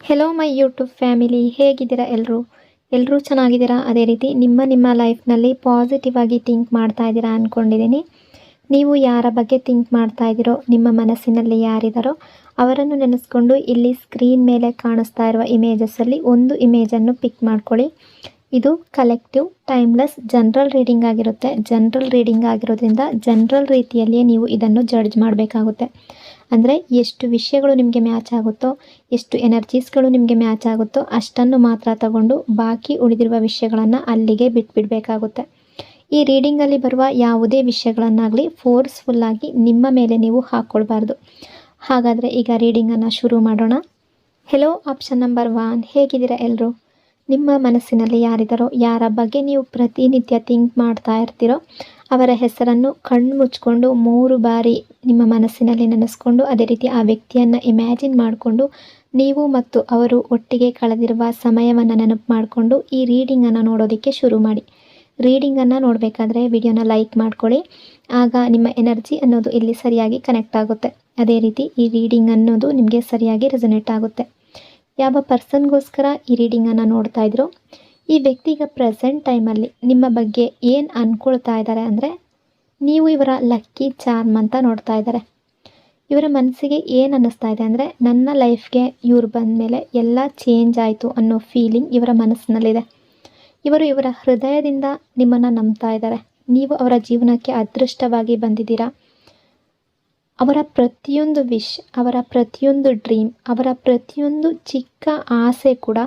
Hello my YouTube family, ಹೇಗಿದ್ದೀರಾ ಎಲ್ಲರೂ ಚೆನ್ನಾಗಿದ್ದೀರಾ? ಅದೇ ರೀತಿ ನಿಮ್ಮ ಲೈಫ್ನಲ್ಲಿ ಪಾಸಿಟಿವ್ ಆಗಿ ಥಿಂಕ್ ಮಾಡ್ತಾ ಇದ್ದೀರಾ ಅಂದ್ಕೊಂಡಿದ್ದೀನಿ. ನೀವು ಯಾರ ಬಗ್ಗೆ ಥಿಂಕ್ ಮಾಡ್ತಾ ಇದ್ದೀರೋ, ನಿಮ್ಮ ಮನಸ್ಸಿನಲ್ಲಿ ಯಾರಿದ್ದಾರೋ ಅವರನ್ನು ನೆನೆಸ್ಕೊಂಡು ಇಲ್ಲಿ ಸ್ಕ್ರೀನ್ ಮೇಲೆ ಕಾಣಿಸ್ತಾ ಇರುವ ಇಮೇಜಸ್ಸಲ್ಲಿ ಒಂದು ಇಮೇಜನ್ನು ಪಿಕ್ ಮಾಡ್ಕೊಳ್ಳಿ. ಇದು ಕಲೆಕ್ಟಿವ್ ಟೈಮ್ಲೆಸ್ ಜನರಲ್ ರೀಡಿಂಗ್ ಆಗಿರುತ್ತೆ. ಜನರಲ್ ರೀಡಿಂಗ್ ಆಗಿರೋದ್ರಿಂದ ಜನರಲ್ ರೀತಿಯಲ್ಲಿಯೇ ನೀವು ಇದನ್ನು ಜಡ್ಜ್ ಮಾಡಬೇಕಾಗುತ್ತೆ. ಅಂದರೆ ಎಷ್ಟು ವಿಷಯಗಳು ನಿಮಗೆ ಮ್ಯಾಚ್ ಆಗುತ್ತೋ, ಎಷ್ಟು ಎನರ್ಜೀಸ್ಗಳು ನಿಮಗೆ ಮ್ಯಾಚ್ ಆಗುತ್ತೋ ಅಷ್ಟನ್ನು ಮಾತ್ರ ತಗೊಂಡು ಬಾಕಿ ಉಳಿದಿರುವ ವಿಷಯಗಳನ್ನು ಅಲ್ಲಿಗೆ ಬಿಟ್ಬಿಡಬೇಕಾಗುತ್ತೆ. ಈ ರೀಡಿಂಗಲ್ಲಿ ಬರುವ ಯಾವುದೇ ವಿಷಯಗಳನ್ನಾಗಲಿ ಫೋರ್ಸ್ಫುಲ್ಲಾಗಿ ನಿಮ್ಮ ಮೇಲೆ ನೀವು ಹಾಕ್ಕೊಳ್ಬಾರ್ದು. ಹಾಗಾದರೆ ಈಗ ರೀಡಿಂಗನ್ನು ಶುರು ಮಾಡೋಣ. ಹೆಲೋ ಆಪ್ಷನ್ ನಂಬರ್ 1, ಹೇಗಿದ್ದೀರಾ ಎಲ್ಲರೂ? ನಿಮ್ಮ ಮನಸ್ಸಿನಲ್ಲಿ ಯಾರಿದ್ದಾರೋ, ಯಾರ ಬಗ್ಗೆ ನೀವು ಪ್ರತಿನಿತ್ಯ ಥಿಂಕ್ ಮಾಡ್ತಾ ಇರ್ತೀರೋ ಅವರ ಹೆಸರನ್ನು ಕಣ್ಣು ಮುಚ್ಕೊಂಡು 3 ಬಾರಿ ನಿಮ್ಮ ಮನಸ್ಸಿನಲ್ಲಿ ನೆನೆಸ್ಕೊಂಡು, ಅದೇ ರೀತಿ ಆ ವ್ಯಕ್ತಿಯನ್ನು ಇಮ್ಯಾಜಿನ್ ಮಾಡಿಕೊಂಡು ನೀವು ಮತ್ತು ಅವರು ಒಟ್ಟಿಗೆ ಕಳೆದಿರುವ ಸಮಯವನ್ನು ನೆನಪು ಮಾಡಿಕೊಂಡು ಈ ರೀಡಿಂಗನ್ನು ನೋಡೋದಕ್ಕೆ ಶುರು ಮಾಡಿ. ರೀಡಿಂಗನ್ನು ನೋಡಬೇಕಾದ್ರೆ ವಿಡಿಯೋನ ಲೈಕ್ ಮಾಡ್ಕೊಳ್ಳಿ. ಆಗ ನಿಮ್ಮ ಎನರ್ಜಿ ಅನ್ನೋದು ಇಲ್ಲಿ ಸರಿಯಾಗಿ ಕನೆಕ್ಟ್ ಆಗುತ್ತೆ. ಅದೇ ರೀತಿ ಈ ರೀಡಿಂಗ್ ಅನ್ನೋದು ನಿಮಗೆ ಸರಿಯಾಗಿ ರೆಸೊನೇಟ್ ಆಗುತ್ತೆ. ಯಾವ ಪರ್ಸನ್ಗೋಸ್ಕರ ಈ ರೀಡಿಂಗನ್ನು ನೋಡ್ತಾ ಇದ್ರೋ ಈ ವ್ಯಕ್ತಿ ಈಗ ಪ್ರೆಸೆಂಟ್ ಟೈಮಲ್ಲಿ ನಿಮ್ಮ ಬಗ್ಗೆ ಏನು ಅಂದ್ಕೊಳ್ತಾ ಇದ್ದಾರೆ ಅಂದರೆ, ನೀವು ಇವರ ಲಕ್ಕಿ ಚಾರ್ಮ್ ಅಂತ ನೋಡ್ತಾ ಇದ್ದಾರೆ. ಇವರ ಮನಸ್ಸಿಗೆ ಏನು ಅನ್ನಿಸ್ತಾ ಇದೆ ಅಂದರೆ, ನನ್ನ ಲೈಫ್ಗೆ ಇವ್ರು ಬಂದ ಮೇಲೆ ಎಲ್ಲ ಚೇಂಜ್ ಆಯಿತು ಅನ್ನೋ ಫೀಲಿಂಗ್ ಇವರ ಮನಸ್ಸಿನಲ್ಲಿದೆ. ಇವರು ಇವರ ಹೃದಯದಿಂದ ನಿಮ್ಮನ್ನು ನಂಬ್ತಾ ಇದ್ದಾರೆ. ನೀವು ಅವರ ಜೀವನಕ್ಕೆ ಅದೃಷ್ಟವಾಗಿ ಬಂದಿದ್ದೀರಾ. ಅವರ ಪ್ರತಿಯೊಂದು ವಿಶ್, ಅವರ ಪ್ರತಿಯೊಂದು ಡ್ರೀಮ್, ಅವರ ಪ್ರತಿಯೊಂದು ಚಿಕ್ಕ ಆಸೆ ಕೂಡ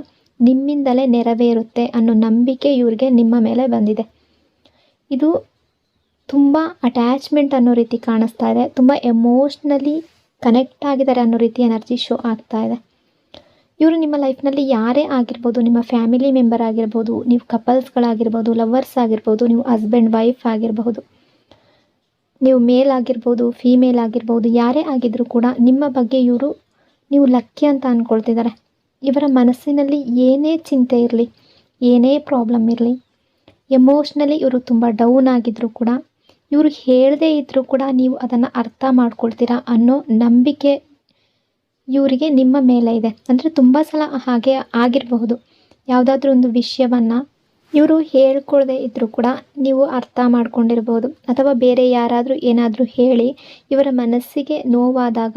ನಿಮ್ಮಿಂದಲೇ ನೆರವೇರುತ್ತೆ ಅನ್ನೋ ನಂಬಿಕೆ ಇವ್ರಿಗೆ ನಿಮ್ಮ ಮೇಲೆ ಬಂದಿದೆ. ಇದು ತುಂಬ ಅಟ್ಯಾಚ್ಮೆಂಟ್ ಅನ್ನೋ ರೀತಿ ಕಾಣಿಸ್ತಾ ಇದೆ. ತುಂಬ ಎಮೋಷ್ನಲಿ ಕನೆಕ್ಟ್ ಆಗಿದ್ದಾರೆ ಅನ್ನೋ ರೀತಿ ಎನರ್ಜಿ ಶೋ ಆಗ್ತಾ ಇದೆ. ಇವರು ನಿಮ್ಮ ಲೈಫ್ನಲ್ಲಿ ಯಾರೇ ಆಗಿರ್ಬೋದು, ನಿಮ್ಮ ಫ್ಯಾಮಿಲಿ ಮೆಂಬರ್ ಆಗಿರ್ಬೋದು, ನೀವು ಕಪಲ್ಸ್ಗಳಾಗಿರ್ಬೋದು, ಲವರ್ಸ್ ಆಗಿರ್ಬೋದು, ನೀವು ಹಸ್ಬೆಂಡ್ ವೈಫ್ ಆಗಿರಬಹುದು, ನೀವು ಮೇಲ್ ಆಗಿರ್ಬೋದು, ಫೀಮೇಲ್ ಆಗಿರ್ಬೋದು, ಯಾರೇ ಆಗಿದ್ರೂ ಕೂಡ ನಿಮ್ಮ ಬಗ್ಗೆ ಇವರು ನೀವು ಲಕ್ಕಿ ಅಂತ ಅಂದ್ಕೊಳ್ತಿದ್ದಾರೆ. ಇವರ ಮನಸ್ಸಿನಲ್ಲಿ ಏನೇ ಚಿಂತೆ ಇರಲಿ, ಏನೇ ಪ್ರಾಬ್ಲಮ್ ಇರಲಿ, ಎಮೋಷ್ನಲಿ ಇವರು ತುಂಬ ಡೌನ್ ಆಗಿದ್ದರೂ ಕೂಡ, ಇವರು ಹೇಳದೇ ಇದ್ದರೂ ಕೂಡ ನೀವು ಅದನ್ನು ಅರ್ಥ ಮಾಡ್ಕೊಳ್ತೀರಾ ಅನ್ನೋ ನಂಬಿಕೆ ಇವರಿಗೆ ನಿಮ್ಮ ಮೇಲೆ ಇದೆ. ಅಂದರೆ ತುಂಬ ಸಲ ಹಾಗೆ ಆಗಿರಬಹುದು. ಯಾವುದಾದ್ರೂ ಒಂದು ವಿಷಯವನ್ನು ಇವರು ಹೇಳ್ಕೊಳ್ಳದೆ ಇದ್ದರೂ ಕೂಡ ನೀವು ಅರ್ಥ ಮಾಡ್ಕೊಂಡಿರ್ಬೋದು, ಅಥವಾ ಬೇರೆ ಯಾರಾದರೂ ಏನಾದರೂ ಹೇಳಿ ಇವರ ಮನಸ್ಸಿಗೆ ನೋವಾದಾಗ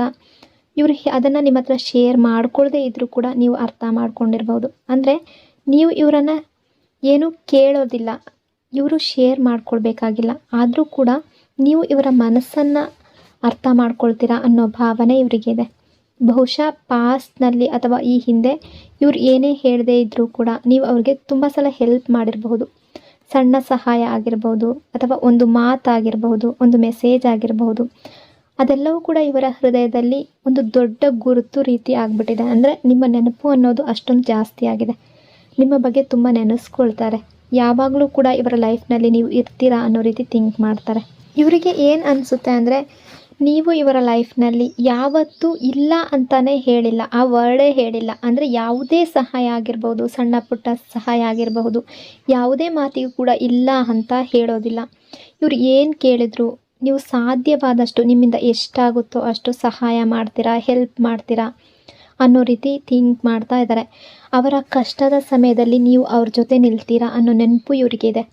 ಇವರು ಅದನ್ನು ನಿಮ್ಮ ಹತ್ರ ಶೇರ್ ಮಾಡ್ಕೊಳ್ಳದೆ ಇದ್ದರೂ ಕೂಡ ನೀವು ಅರ್ಥ ಮಾಡ್ಕೊಂಡಿರ್ಬೋದು. ಅಂದರೆ ನೀವು ಇವರನ್ನು ಏನೂ ಕೇಳೋದಿಲ್ಲ, ಇವರು ಶೇರ್ ಮಾಡ್ಕೊಳ್ಬೇಕಾಗಿಲ್ಲ, ಆದರೂ ಕೂಡ ನೀವು ಇವರ ಮನಸ್ಸನ್ನು ಅರ್ಥ ಮಾಡ್ಕೊಳ್ತೀರಾ ಅನ್ನೋ ಭಾವನೆ ಇವರಿಗಿದೆ. ಬಹುಶಃ ಪಾಸ್ಟ್ನಲ್ಲಿ ಅಥವಾ ಈ ಹಿಂದೆ ಇವ್ರು ಏನೇ ಹೇಳದೇ ಇದ್ದರೂ ಕೂಡ ನೀವು ಅವ್ರಿಗೆ ತುಂಬ ಸಲ ಹೆಲ್ಪ್ ಮಾಡಿರಬಹುದು. ಸಣ್ಣ ಸಹಾಯ ಆಗಿರ್ಬೋದು, ಅಥವಾ ಒಂದು ಮಾತಾಗಿರ್ಬಹುದು, ಒಂದು ಮೆಸೇಜ್ ಆಗಿರಬಹುದು. ಅದೆಲ್ಲವೂ ಕೂಡ ಇವರ ಹೃದಯದಲ್ಲಿ ಒಂದು ದೊಡ್ಡ ಗುರುತು ರೀತಿ ಆಗಿಬಿಟ್ಟಿದೆ. ಅಂದರೆ ನಿಮ್ಮ ನೆನಪು ಅನ್ನೋದು ಅಷ್ಟೊಂದು ಜಾಸ್ತಿ ಆಗಿದೆ. ನಿಮ್ಮ ಬಗ್ಗೆ ತುಂಬ ನೆನೆಸ್ಕೊಳ್ತಾರೆ. ಯಾವಾಗಲೂ ಕೂಡ ಇವರ ಲೈಫ್ನಲ್ಲಿ ನೀವು ಇರ್ತೀರಾ ಅನ್ನೋ ರೀತಿ ಥಿಂಕ್ ಮಾಡ್ತಾರೆ. ಇವರಿಗೆ ಏನು ಅನಿಸುತ್ತೆ ಅಂದರೆ, ನೀವು ಇವರ ಲೈಫ್ನಲ್ಲಿ ಯಾವತ್ತೂ ಇಲ್ಲ ಅಂತಲೇ ಹೇಳಿಲ್ಲ, ಆ ವರ್ಡೇ ಹೇಳಿಲ್ಲ. ಅಂದರೆ ಯಾವುದೇ ಸಹಾಯ ಆಗಿರ್ಬೋದು, ಸಣ್ಣ ಪುಟ್ಟ ಸಹಾಯ ಆಗಿರಬಹುದು, ಯಾವುದೇ ಮಾತಿಗೂ ಕೂಡ ಇಲ್ಲ ಅಂತ ಹೇಳೋದಿಲ್ಲ. ಇವ್ರು ಏನು ಕೇಳಿದ್ರು ನೀವು ಸಾಧ್ಯವಾದಷ್ಟು ನಿಮ್ಮಿಂದ ಎಷ್ಟಾಗುತ್ತೋ ಅಷ್ಟು ಸಹಾಯ ಮಾಡ್ತೀರಾ, ಹೆಲ್ಪ್ ಮಾಡ್ತೀರಾ ಅನ್ನೋ ರೀತಿ ಥಿಂಕ್ ಮಾಡ್ತಾ ಇದ್ದಾರೆ. ಅವರ ಕಷ್ಟದ ಸಮಯದಲ್ಲಿ ನೀವು ಅವ್ರ ಜೊತೆ ನಿಲ್ತೀರಾ ಅನ್ನೋ ನೆನಪು ಇವರಿಗೆ ಇದೆ.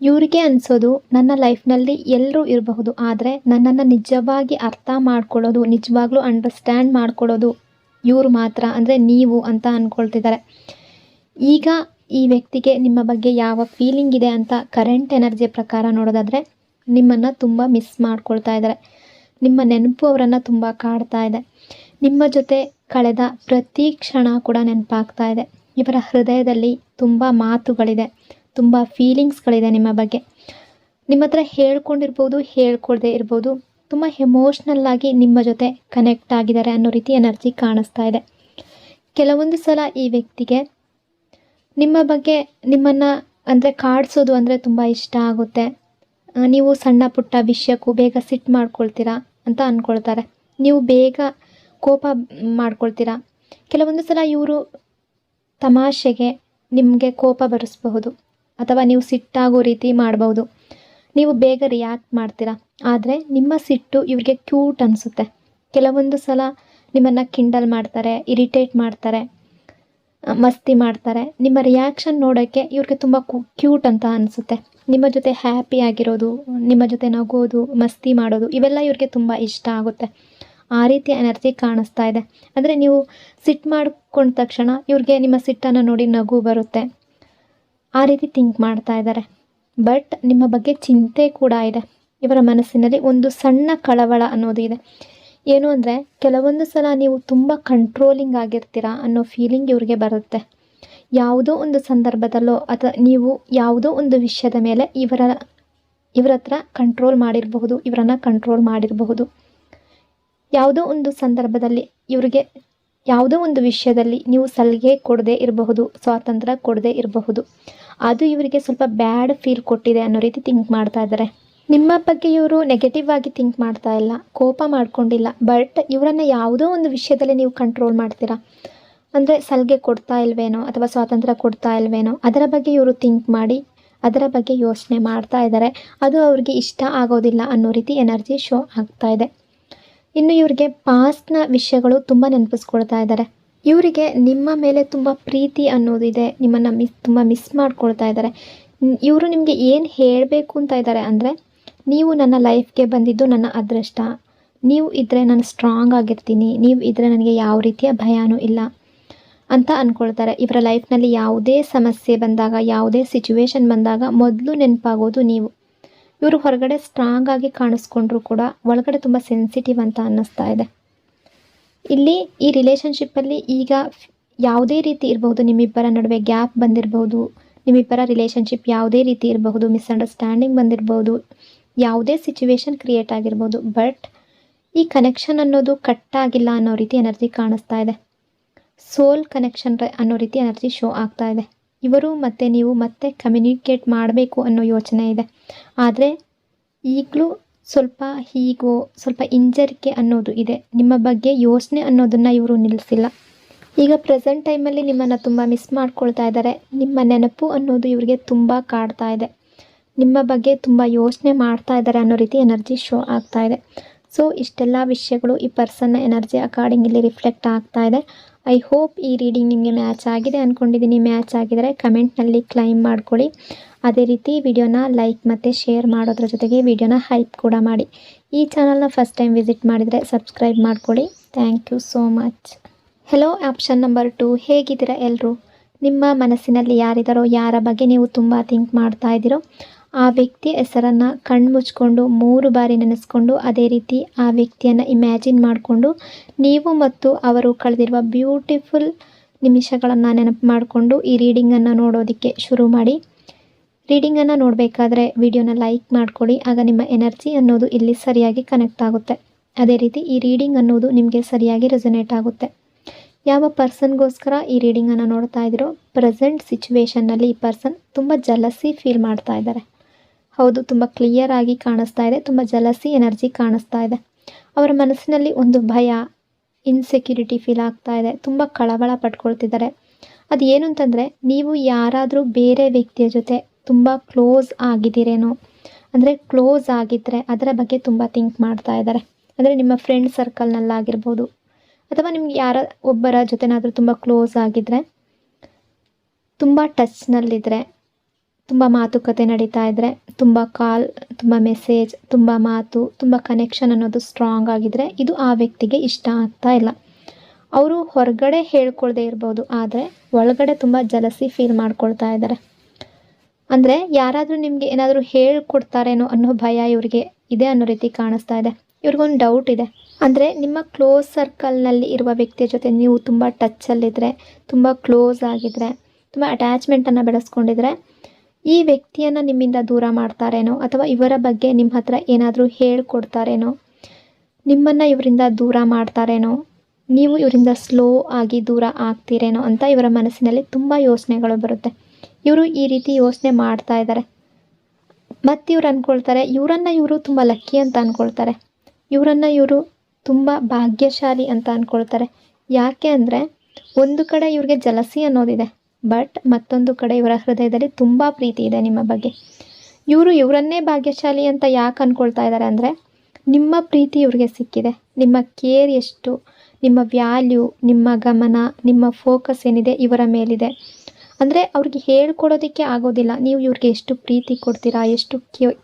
ಇವರಿಗೆ ಅನಿಸೋದು, ನನ್ನ ಲೈಫ್ನಲ್ಲಿ ಎಲ್ಲರೂ ಇರಬಹುದು, ಆದರೆ ನನ್ನನ್ನು ನಿಜವಾಗಿ ಅರ್ಥ ಮಾಡ್ಕೊಳ್ಳೋದು, ನಿಜವಾಗ್ಲೂ ಅಂಡರ್ಸ್ಟ್ಯಾಂಡ್ ಮಾಡ್ಕೊಳ್ಳೋದು ಇವರು ಮಾತ್ರ, ಅಂದರೆ ನೀವು ಅಂತ ಅಂದ್ಕೊಳ್ತಿದ್ದಾರೆ. ಈಗ ಈ ವ್ಯಕ್ತಿಗೆ ನಿಮ್ಮ ಬಗ್ಗೆ ಯಾವ ಫೀಲಿಂಗ್ ಇದೆ ಅಂತ ಕರೆಂಟ್ ಎನರ್ಜಿ ಪ್ರಕಾರ ನೋಡೋದಾದರೆ, ನಿಮ್ಮನ್ನು ತುಂಬ ಮಿಸ್ ಮಾಡ್ಕೊಳ್ತಾ ಇದ್ದಾರೆ. ನಿಮ್ಮ ನೆನಪು ಅವರನ್ನು ತುಂಬ ಕಾಡ್ತಾ ಇದೆ. ನಿಮ್ಮ ಜೊತೆ ಕಳೆದ ಪ್ರತಿ ಕ್ಷಣ ಕೂಡ ನೆನಪಾಗ್ತಾ ಇದೆ. ಇವರ ಹೃದಯದಲ್ಲಿ ತುಂಬ ಮಾತುಗಳಿದೆ, ತುಂಬ ಫೀಲಿಂಗ್ಸ್ಗಳಿದೆ ನಿಮ್ಮ ಬಗ್ಗೆ. ನಿಮ್ಮ ಹತ್ರ ಹೇಳ್ಕೊಂಡಿರ್ಬೋದು, ಹೇಳ್ಕೊಳ್ದೇ ಇರ್ಬೋದು, ತುಂಬ ಎಮೋಷ್ನಲ್ಲಾಗಿ ನಿಮ್ಮ ಜೊತೆ ಕನೆಕ್ಟ್ ಆಗಿದ್ದಾರೆ ಅನ್ನೋ ರೀತಿ ಎನರ್ಜಿ ಕಾಣಿಸ್ತಾ ಇದೆ. ಕೆಲವೊಂದು ಸಲ ಈ ವ್ಯಕ್ತಿಗೆ ನಿಮ್ಮ ಬಗ್ಗೆ ನಿಮ್ಮನ್ನು ಅಂದರೆ ಕಾಡಿಸೋದು ಅಂದರೆ ತುಂಬ ಇಷ್ಟ ಆಗುತ್ತೆ. ನೀವು ಸಣ್ಣ ಪುಟ್ಟ ವಿಷಯಕ್ಕೂ ಬೇಗ ಸಿಟ್ಟು ಮಾಡ್ಕೊಳ್ತೀರಾ ಅಂತ ಅಂದ್ಕೊಳ್ತಾರೆ. ನೀವು ಬೇಗ ಕೋಪ ಮಾಡ್ಕೊಳ್ತೀರಾ. ಕೆಲವೊಂದು ಸಲ ಇವರು ತಮಾಷೆಗೆ ನಿಮಗೆ ಕೋಪ ಬರಿಸಬಹುದು, ಅಥವಾ ನೀವು ಸಿಟ್ಟಾಗೋ ರೀತಿ ಮಾಡಬಹುದು. ನೀವು ಬೇಗ ರಿಯಾಕ್ಟ್ ಮಾಡ್ತೀರಾ. ಆದರೆ ನಿಮ್ಮ ಸಿಟ್ಟು ಇವ್ರಿಗೆ ಕ್ಯೂಟ್ ಅನಿಸುತ್ತೆ. ಕೆಲವೊಂದು ಸಲ ನಿಮ್ಮನ್ನು ಕಿಂಡಲ್ ಮಾಡ್ತಾರೆ, ಇರಿಟೇಟ್ ಮಾಡ್ತಾರೆ. ಮಸ್ತಿ ಮಾಡ್ತಾರೆ. ನಿಮ್ಮ ರಿಯಾಕ್ಷನ್ ನೋಡೋಕ್ಕೆ ಇವ್ರಿಗೆ ತುಂಬ ಕ್ಯೂಟ್ ಅಂತ ಅನಿಸುತ್ತೆ. ನಿಮ್ಮ ಜೊತೆ ಹ್ಯಾಪಿ ಆಗಿರೋದು, ನಿಮ್ಮ ಜೊತೆ ನಗೋದು, ಮಸ್ತಿ ಮಾಡೋದು ಇವೆಲ್ಲ ಇವ್ರಿಗೆ ತುಂಬ ಇಷ್ಟ ಆಗುತ್ತೆ. ಆ ರೀತಿಯ ಎನರ್ಜಿ ಕಾಣಿಸ್ತಾ ಇದೆ. ಅಂದರೆ ನೀವು ಸಿಟ್ಟು ಮಾಡ್ಕೊಂಡ ತಕ್ಷಣ ಇವ್ರಿಗೆ ನಿಮ್ಮ ಸಿಟ್ಟನ್ನು ನೋಡಿ ನಗು ಬರುತ್ತೆ. ಆ ರೀತಿ ಥಿಂಕ್ ಮಾಡ್ತಾ ಇದ್ದಾರೆ. ಬಟ್ ನಿಮ್ಮ ಬಗ್ಗೆ ಚಿಂತೆ ಕೂಡ ಇದೆ. ಇವರ ಮನಸ್ಸಿನಲ್ಲಿ ಒಂದು ಸಣ್ಣ ಕಳವಳ ಅನ್ನೋದು ಇದೆ. ಏನು ಅಂದರೆ ಕೆಲವೊಂದು ಸಲ ನೀವು ತುಂಬ ಕಂಟ್ರೋಲಿಂಗ್ ಆಗಿರ್ತೀರಾ ಅನ್ನೋ ಫೀಲಿಂಗ್ ಇವ್ರಿಗೆ ಬರುತ್ತೆ. ಯಾವುದೋ ಒಂದು ಸಂದರ್ಭದಲ್ಲೋ ಅಥವಾ ನೀವು ಯಾವುದೋ ಒಂದು ವಿಷಯದ ಮೇಲೆ ಇವರ ಹತ್ರ ಕಂಟ್ರೋಲ್ ಮಾಡಿರಬಹುದು, ಇವರನ್ನು ಕಂಟ್ರೋಲ್ ಮಾಡಿರಬಹುದು. ಯಾವುದೋ ಒಂದು ಸಂದರ್ಭದಲ್ಲಿ ಇವರಿಗೆ ಯಾವುದೋ ಒಂದು ವಿಷಯದಲ್ಲಿ ನೀವು ಸಲಿಗೆ ಕೊಡದೇ ಇರಬಹುದು, ಸ್ವಾತಂತ್ರ್ಯ ಕೊಡದೇ ಇರಬಹುದು. ಅದು ಇವರಿಗೆ ಸ್ವಲ್ಪ ಬ್ಯಾಡ್ ಫೀಲ್ ಕೊಟ್ಟಿದೆ ಅನ್ನೋ ರೀತಿ ಥಿಂಕ್ ಮಾಡ್ತಾ ಇದ್ದಾರೆ. ನಿಮ್ಮ ಬಗ್ಗೆ ಇವರು ನೆಗೆಟಿವ್ ಆಗಿ ಥಿಂಕ್ ಮಾಡ್ತಾ ಇಲ್ಲ, ಕೋಪ ಮಾಡ್ಕೊಂಡಿಲ್ಲ. ಬಟ್ ಇವರನ್ನು ಯಾವುದೋ ಒಂದು ವಿಷಯದಲ್ಲಿ ನೀವು ಕಂಟ್ರೋಲ್ ಮಾಡ್ತೀರಾ. ಅಂದರೆ ಸಲಿಗೆ ಕೊಡ್ತಾ ಇಲ್ವೇನೋ ಅಥವಾ ಸ್ವಾತಂತ್ರ್ಯ ಕೊಡ್ತಾ ಇಲ್ವೇನೋ ಅದರ ಬಗ್ಗೆ ಇವರು ಥಿಂಕ್ ಮಾಡಿ ಅದರ ಬಗ್ಗೆ ಯೋಚನೆ ಮಾಡ್ತಾ ಇದ್ದಾರೆ. ಅದು ಅವ್ರಿಗೆ ಇಷ್ಟ ಆಗೋದಿಲ್ಲ ಅನ್ನೋ ರೀತಿ ಎನರ್ಜಿ ಶೋ ಆಗ್ತಾ ಇದೆ. ಇನ್ನು ಇವರಿಗೆ ಪಾಸ್ಟ್ನ ವಿಷಯಗಳು ತುಂಬ ನೆನಪಿಸ್ಕೊಳ್ತಾ ಇದ್ದಾರೆ. ಇವರಿಗೆ ನಿಮ್ಮ ಮೇಲೆ ತುಂಬ ಪ್ರೀತಿ ಅನ್ನೋದಿದೆ. ನಿಮ್ಮನ್ನು ತುಂಬ ಮಿಸ್ ಮಾಡ್ಕೊಳ್ತಾ ಇದ್ದಾರೆ. ಇವರು ನಿಮಗೆ ಏನು ಹೇಳಬೇಕು ಅಂತ ಇದ್ದಾರೆ ಅಂದರೆ, ನೀವು ನನ್ನ ಲೈಫ್ಗೆ ಬಂದಿದ್ದು ನನ್ನ ಅದೃಷ್ಟ. ನೀವು ಇದ್ದರೆ ನಾನು ಸ್ಟ್ರಾಂಗ್ ಆಗಿರ್ತೀನಿ, ನೀವು ಇದ್ದರೆ ನನಗೆ ಯಾವ ರೀತಿಯ ಭಯನೂ ಇಲ್ಲ ಅಂತ ಅಂದ್ಕೊಳ್ತಾರೆ. ಇವರ ಲೈಫ್ನಲ್ಲಿ ಯಾವುದೇ ಸಮಸ್ಯೆ ಬಂದಾಗ, ಯಾವುದೇ ಸಿಚುವೇಶನ್ ಬಂದಾಗ ಮೊದಲು ನೆನಪಾಗೋದು ನೀವು. ಇವರು ಹೊರಗಡೆ ಸ್ಟ್ರಾಂಗ್ ಆಗಿ ಕಾಣಿಸ್ಕೊಂಡ್ರೂ ಕೂಡ ಒಳಗಡೆ ತುಂಬ ಸೆನ್ಸಿಟಿವ್ ಅಂತ ಅನ್ನಿಸ್ತಾ ಇದೆ. ಇಲ್ಲಿ ಈ ರಿಲೇಷನ್ಶಿಪ್ಪಲ್ಲಿ ಈಗ ಯಾವುದೇ ರೀತಿ ಇರಬಹುದು, ನಿಮ್ಮಿಬ್ಬರ ನಡುವೆ ಗ್ಯಾಪ್ ಬಂದಿರಬಹುದು, ನಿಮ್ಮಿಬ್ಬರ ರಿಲೇಷನ್ಶಿಪ್ ಯಾವುದೇ ರೀತಿ ಇರಬಹುದು, ಮಿಸ್ಅಂಡರ್ಸ್ಟ್ಯಾಂಡಿಂಗ್ ಬಂದಿರಬಹುದು, ಯಾವುದೇ ಸಿಚುವೇಶನ್ ಕ್ರಿಯೇಟ್ ಆಗಿರ್ಬೋದು. ಬಟ್ ಈ ಕನೆಕ್ಷನ್ ಅನ್ನೋದು ಕಟ್ಟಾಗಿಲ್ಲ ಅನ್ನೋ ರೀತಿ ಎನರ್ಜಿ ಕಾಣಿಸ್ತಾ ಇದೆ. ಸೋಲ್ ಕನೆಕ್ಷನ್ ಅನ್ನೋ ರೀತಿ ಎನರ್ಜಿ ಶೋ ಆಗ್ತಾ ಇದೆ. ಇವರು ಮತ್ತು ನೀವು ಮತ್ತೆ ಕಮ್ಯುನಿಕೇಟ್ ಮಾಡಬೇಕು ಅನ್ನೋ ಯೋಚನೆ ಇದೆ. ಆದರೆ ಈಗಲೂ ಸ್ವಲ್ಪ ಹೀಗೋ ಸ್ವಲ್ಪ ಹಿಂಜರಿಕೆ ಅನ್ನೋದು ಇದೆ. ನಿಮ್ಮ ಬಗ್ಗೆ ಯೋಚನೆ ಅನ್ನೋದನ್ನು ಇವರು ನಿಲ್ಲಿಸಿಲ್ಲ. ಈಗ ಪ್ರೆಸೆಂಟ್ ಟೈಮಲ್ಲಿ ನಿಮ್ಮನ್ನು ತುಂಬ ಮಿಸ್ ಮಾಡ್ಕೊಳ್ತಾ ಇದ್ದಾರೆ. ನಿಮ್ಮ ನೆನಪು ಅನ್ನೋದು ಇವರಿಗೆ ತುಂಬ ಕಾಡ್ತಾ ಇದೆ. ನಿಮ್ಮ ಬಗ್ಗೆ ತುಂಬ ಯೋಚನೆ ಮಾಡ್ತಾ ಇದ್ದಾರೆ ಅನ್ನೋ ರೀತಿ ಎನರ್ಜಿ ಶೋ ಆಗ್ತಾ ಇದೆ. ಸೊ ಇಷ್ಟೆಲ್ಲ ವಿಷಯಗಳು ಈ ಪರ್ಸನ್ನ ಎನರ್ಜಿ ಅಕಾರ್ಡಿಂಗ್ ಇಲ್ಲಿ ರಿಫ್ಲೆಕ್ಟ್ ಆಗ್ತಾ ಇದೆ. ಐ ಹೋಪ್ ಈ ರೀಡಿಂಗ್ ನಿಮಗೆ ಮ್ಯಾಚ್ ಆಗಿದೆ ಅಂದ್ಕೊಂಡಿದ್ದೀನಿ. ಮ್ಯಾಚ್ ಆಗಿದರೆ ಕಮೆಂಟ್ನಲ್ಲಿ ಕ್ಲೈಮ್ ಮಾಡ್ಕೊಳ್ಳಿ. ಅದೇ ರೀತಿ ವಿಡಿಯೋನ ಲೈಕ್ ಮತ್ತು ಶೇರ್ ಮಾಡೋದ್ರ ಜೊತೆಗೆ ವಿಡಿಯೋನ ಹೈಪ್ ಕೂಡ ಮಾಡಿ. ಈ ಚಾನಲ್ನ ಫಸ್ಟ್ ಟೈಮ್ ವಿಸಿಟ್ ಮಾಡಿದರೆ ಸಬ್ಸ್ಕ್ರೈಬ್ ಮಾಡ್ಕೊಳ್ಳಿ. Thank you so much. Hello option number 2. ಹೇಗಿದ್ದೀರಾ ಎಲ್ಲರೂ? ನಿಮ್ಮ ಮನಸ್ಸಿನಲ್ಲಿ ಯಾರಿದ್ದಾರೋ, ಯಾರ ಬಗ್ಗೆ ನೀವು ತುಂಬ ಥಿಂಕ್ ಮಾಡ್ತಾ ಇದ್ದೀರೋ ಆ ವ್ಯಕ್ತಿಯ ಹೆಸರನ್ನು ಕಣ್ಮುಚ್ಕೊಂಡು 3 ಬಾರಿ ನೆನೆಸ್ಕೊಂಡು ಅದೇ ರೀತಿ ಆ ವ್ಯಕ್ತಿಯನ್ನು ಇಮ್ಯಾಜಿನ್ ಮಾಡಿಕೊಂಡು ನೀವು ಮತ್ತು ಅವರು ಕಳೆದಿರುವ ಬ್ಯೂಟಿಫುಲ್ ನಿಮಿಷಗಳನ್ನು ನೆನಪು ಮಾಡಿಕೊಂಡು ಈ ರೀಡಿಂಗನ್ನು ನೋಡೋದಕ್ಕೆ ಶುರು ಮಾಡಿ. ರೀಡಿಂಗನ್ನು ನೋಡಬೇಕಾದ್ರೆ ವಿಡಿಯೋನ ಲೈಕ್ ಮಾಡ್ಕೊಳ್ಳಿ. ಆಗ ನಿಮ್ಮ ಎನರ್ಜಿ ಅನ್ನೋದು ಇಲ್ಲಿ ಸರಿಯಾಗಿ ಕನೆಕ್ಟ್ ಆಗುತ್ತೆ. ಅದೇ ರೀತಿ ಈ ರೀಡಿಂಗ್ ಅನ್ನೋದು ನಿಮಗೆ ಸರಿಯಾಗಿ ರೆಸೊನೇಟ್ ಆಗುತ್ತೆ. ಯಾವ ಪರ್ಸನ್ಗೋಸ್ಕರ ಈ ರೀಡಿಂಗನ್ನು ನೋಡ್ತಾ ಇದ್ದೀರೋ, ಪ್ರೆಸೆಂಟ್ ಸಿಚುವೇಷನ್ನಲ್ಲಿ ಈ ಪರ್ಸನ್ ತುಂಬ ಜಲಸಿ ಫೀಲ್ ಮಾಡ್ತಾ ಇದ್ದಾರೆ. ಹೌದು, ತುಂಬ ಕ್ಲಿಯರ್ ಆಗಿ ಕಾಣಿಸ್ತಾ ಇದೆ. ತುಂಬ ಜಲಸಿ ಎನರ್ಜಿ ಕಾಣಿಸ್ತಾ ಇದೆ. ಅವರ ಮನಸ್ಸಿನಲ್ಲಿ ಒಂದು ಭಯ, ಇನ್ಸೆಕ್ಯೂರಿಟಿ ಫೀಲ್ ಆಗ್ತಾ ಇದೆ. ತುಂಬ ಕಳವಳ ಪಡ್ಕೊಳ್ತಿದ್ದಾರೆ. ಅದು ಏನು ಅಂತಂದರೆ, ನೀವು ಯಾರಾದರೂ ಬೇರೆ ವ್ಯಕ್ತಿಯ ಜೊತೆ ತುಂಬ ಕ್ಲೋಸ್ ಆಗಿದ್ದೀರೇನೋ, ಅಂದರೆ ಕ್ಲೋಸ್ ಆಗಿದ್ದರೆ ಅದರ ಬಗ್ಗೆ ತುಂಬ ಥಿಂಕ್ ಮಾಡ್ತಾ ಇದ್ದಾರೆ. ಅಂದರೆ ನಿಮ್ಮ ಫ್ರೆಂಡ್ ಸರ್ಕಲ್ನಲ್ಲಾಗಿರ್ಬೋದು ಅಥವಾ ನಿಮ್ಗೆ ಯಾರ ಒಬ್ಬರ ಜೊತೆನಾದರೂ ತುಂಬ ಕ್ಲೋಸ್ ಆಗಿದ್ದರೆ, ತುಂಬ ಟಚ್ನಲ್ಲಿದ್ದರೆ, ತುಂಬ ಮಾತುಕತೆ ನಡೀತಾ ಇದ್ದರೆ, ತುಂಬ ಕಾಲ್, ತುಂಬ ಮೆಸೇಜ್, ತುಂಬ ಮಾತು, ತುಂಬ ಕನೆಕ್ಷನ್ ಅನ್ನೋದು ಸ್ಟ್ರಾಂಗ್ ಆಗಿದ್ದರೆ ಇದು ಆ ವ್ಯಕ್ತಿಗೆ ಇಷ್ಟ ಆಗ್ತಾ ಇಲ್ಲ. ಅವರು ಹೊರಗಡೆ ಹೇಳ್ಕೊಳ್ದೇ ಇರ್ಬೋದು, ಆದರೆ ಒಳಗಡೆ ತುಂಬ ಜಲಸಿ ಫೀಲ್ ಮಾಡ್ಕೊಳ್ತಾ ಇದ್ದಾರೆ. ಅಂದರೆ ಯಾರಾದರೂ ನಿಮಗೆ ಏನಾದರೂ ಹೇಳ್ಕೊಡ್ತಾರೇನೋ ಅನ್ನೋ ಭಯ ಇವರಿಗೆ ಇದೆ ಅನ್ನೋ ರೀತಿ ಕಾಣಿಸ್ತಾ ಇದೆ. ಇವ್ರಿಗೊಂದು ಡೌಟ್ ಇದೆ. ಅಂದರೆ ನಿಮ್ಮ ಕ್ಲೋಸ್ ಸರ್ಕಲ್ನಲ್ಲಿ ಇರುವ ವ್ಯಕ್ತಿಯ ಜೊತೆ ನೀವು ತುಂಬ ಟಚ್ಚಲ್ಲಿದ್ದರೆ, ತುಂಬ ಕ್ಲೋಸ್ ಆಗಿದ್ದರೆ, ತುಂಬ ಅಟ್ಯಾಚ್ಮೆಂಟನ್ನು ಬೆಳೆಸ್ಕೊಂಡಿದ್ರೆ ಈ ವ್ಯಕ್ತಿಯನ್ನು ನಿಮ್ಮಿಂದ ದೂರ ಮಾಡ್ತಾರೇನೋ ಅಥವಾ ಇವರ ಬಗ್ಗೆ ನಿಮ್ಮ ಹತ್ರ ಏನಾದರೂ ಹೇಳ್ಕೊಡ್ತಾರೇನೋ, ನಿಮ್ಮನ್ನು ಇವರಿಂದ ದೂರ ಮಾಡ್ತಾರೇನೋ, ನೀವು ಇವರಿಂದ ಸ್ಲೋ ಆಗಿ ದೂರ ಆಗ್ತೀರೇನೋ ಅಂತ ಇವರ ಮನಸ್ಸಿನಲ್ಲಿ ತುಂಬ ಯೋಚನೆಗಳು ಬರುತ್ತೆ. ಇವರು ಈ ರೀತಿ ಯೋಚನೆ ಮಾಡ್ತಾ ಇದ್ದಾರೆ. ಮತ್ತು ಇವ್ರು ಅಂದ್ಕೊಳ್ತಾರೆ, ಇವರನ್ನು ಇವರು ತುಂಬ ಲಕ್ಕಿ ಅಂತ ಅಂದ್ಕೊಳ್ತಾರೆ. ಇವರನ್ನು ಇವರು ತುಂಬ ಭಾಗ್ಯಶಾಲಿ ಅಂತ ಅಂದ್ಕೊಳ್ತಾರೆ. ಯಾಕೆ ಅಂದರೆ ಒಂದು ಕಡೆ ಇವ್ರಿಗೆ ಜಲಸಿ ಅನ್ನೋದಿದೆ, ಬಟ್ ಮತ್ತೊಂದು ಕಡೆ ಇವರ ಹೃದಯದಲ್ಲಿ ತುಂಬ ಪ್ರೀತಿ ಇದೆ ನಿಮ್ಮ ಬಗ್ಗೆ. ಇವರು ಇವರನ್ನೇ ಭಾಗ್ಯಶಾಲಿ ಅಂತ ಯಾಕೆ ಅಂದ್ಕೊಳ್ತಾ ಇದ್ದಾರೆ ಅಂದರೆ, ನಿಮ್ಮ ಪ್ರೀತಿ ಇವ್ರಿಗೆ ಸಿಕ್ಕಿದೆ. ನಿಮ್ಮ ಕೇರ್ ಎಷ್ಟು, ನಿಮ್ಮ ವ್ಯಾಲ್ಯೂ, ನಿಮ್ಮ ಗಮನ, ನಿಮ್ಮ ಫೋಕಸ್ ಏನಿದೆ ಇವರ ಮೇಲಿದೆ. ಅಂದರೆ ಅವ್ರಿಗೆ ಹೇಳ್ಕೊಡೋದಕ್ಕೆ ಆಗೋದಿಲ್ಲ. ನೀವು ಇವ್ರಿಗೆ ಎಷ್ಟು ಪ್ರೀತಿ ಕೊಡ್ತೀರಾ, ಎಷ್ಟು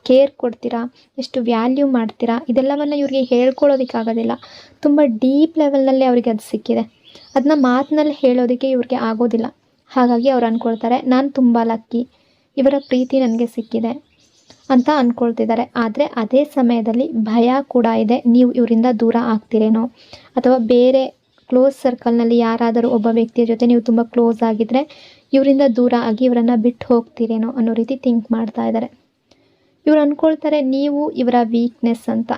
ಕೇರ್ ಕೊಡ್ತೀರಾ, ಎಷ್ಟು ವ್ಯಾಲ್ಯೂ ಮಾಡ್ತೀರಾ, ಇದೆಲ್ಲವನ್ನು ಇವ್ರಿಗೆ ಹೇಳ್ಕೊಡೋದಕ್ಕಾಗೋದಿಲ್ಲ. ತುಂಬ ಡೀಪ್ ಲೆವೆಲ್ನಲ್ಲಿ ಅವ್ರಿಗೆ ಅದು ಸಿಕ್ಕಿದೆ. ಅದನ್ನ ಮಾತಿನಲ್ಲಿ ಹೇಳೋದಕ್ಕೆ ಇವ್ರಿಗೆ ಆಗೋದಿಲ್ಲ. ಹಾಗಾಗಿ ಅವ್ರು ಅಂದ್ಕೊಳ್ತಾರೆ, ನಾನು ತುಂಬ ಲಕ್ಕಿ, ಇವರ ಪ್ರೀತಿ ನನಗೆ ಸಿಕ್ಕಿದೆ ಅಂತ ಅಂದ್ಕೊಳ್ತಿದ್ದಾರೆ. ಆದರೆ ಅದೇ ಸಮಯದಲ್ಲಿ ಭಯ ಕೂಡ ಇದೆ. ನೀವು ಇವರಿಂದ ದೂರ ಆಗ್ತೀರೇನೋ, ಅಥವಾ ಬೇರೆ ಕ್ಲೋಸ್ ಸರ್ಕಲ್ನಲ್ಲಿ ಯಾರಾದರೂ ಒಬ್ಬ ವ್ಯಕ್ತಿಯ ಜೊತೆ ನೀವು ತುಂಬ ಕ್ಲೋಸ್ ಆಗಿದ್ದರೆ ಇವರಿಂದ ದೂರ ಆಗಿ ಇವರನ್ನು ಬಿಟ್ಟು ಹೋಗ್ತೀರೇನೋ ಅನ್ನೋ ರೀತಿ ಥಿಂಕ್ ಮಾಡ್ತಾ ಇದ್ದಾರೆ. ಇವ್ರು ಅಂದ್ಕೊಳ್ತಾರೆ ನೀವು ಇವರ ವೀಕ್ನೆಸ್ ಅಂತ.